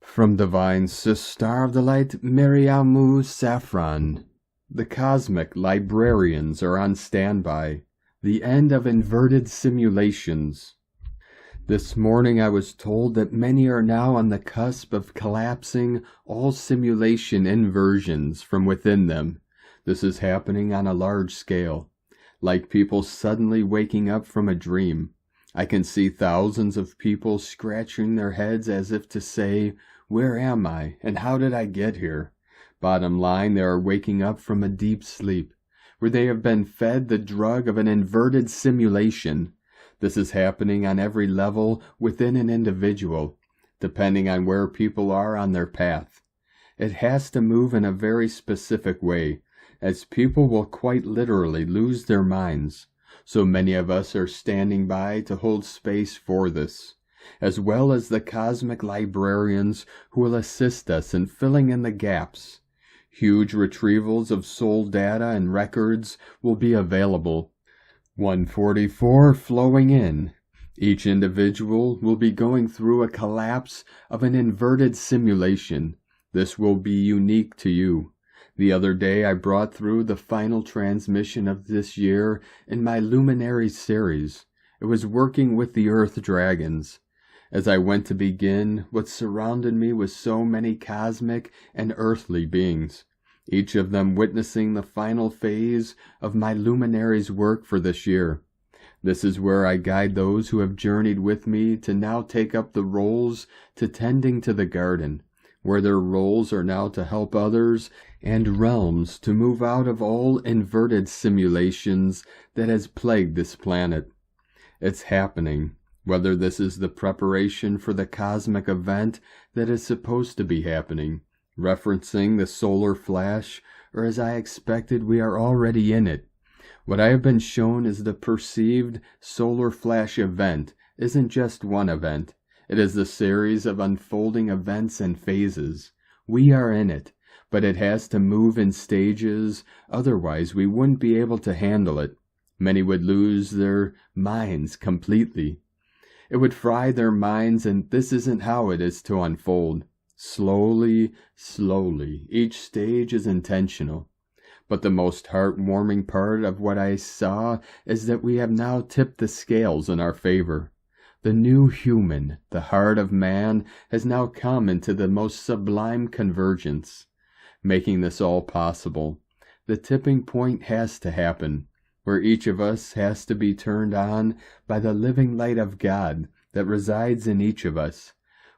From Divine Sister of the Light Mniriamu Saffron. The cosmic librarians are on standby. The end of inverted simulations. This morning I was told that many are now on the cusp of collapsing all simulation inversions from within them. This is happening on a large scale, like people suddenly waking up from a dream. I can see thousands of people scratching their heads as if to say, "Where am I, and how did I get here?" Bottom line, they are waking up from a deep sleep, where they have been fed the drug of an inverted simulation. This is happening on every level within an individual, depending on where people are on their path. It has to move in a very specific way, as people will quite literally lose their minds. So many of us are standing by to hold space for this, as well as the cosmic librarians who will assist us in filling in the gaps. Huge retrievals of soul data and records will be available. 144 flowing in. Each individual will be going through a collapse of an inverted simulation. This will be unique to you. The other day I brought through the final transmission of this year in my Luminaries series. It was working with the Earth Dragons. As I went to begin, what surrounded me was so many cosmic and earthly beings, each of them witnessing the final phase of my Luminaries work for this year. This is where I guide those who have journeyed with me to now take up the roles to tending to the garden, where their roles are now to help others and realms to move out of all inverted simulations that has plagued this planet. It's happening, whether this is the preparation for the cosmic event that is supposed to be happening, referencing the solar flash, or as I expected, we are already in it. What I have been shown is the perceived solar flash event isn't just one event. It is the series of unfolding events and phases. We are in it, but it has to move in stages, otherwise we wouldn't be able to handle it. Many would lose their minds completely. It would fry their minds, and this isn't how it is to unfold. Slowly, slowly, each stage is intentional. But the most heartwarming part of what I saw is that we have now tipped the scales in our favor. The new human, the heart of man, has now come into the most sublime convergence, making this all possible. The tipping point has to happen, where each of us has to be turned on by the living light of God that resides in each of us.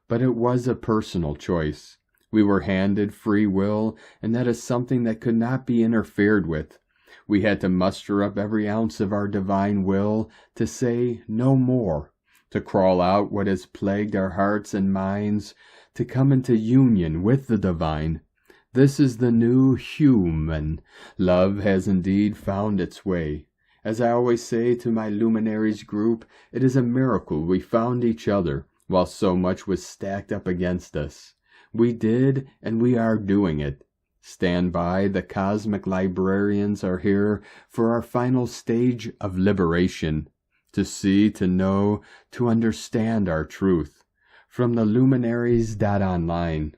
But it was a personal choice. We were handed free will, and that is something that could not be interfered with. We had to muster up every ounce of our divine will to say no more, to crawl out what has plagued our hearts and minds, to come into union with the divine. This is the new human. Love has indeed found its way. As I always say to my Luminaries group, it is a miracle we found each other while so much was stacked up against us. We did, and we are doing it. Stand by, the cosmic librarians are here for our final stage of liberation. To see, to know, to understand our truth. From theluminaries.online.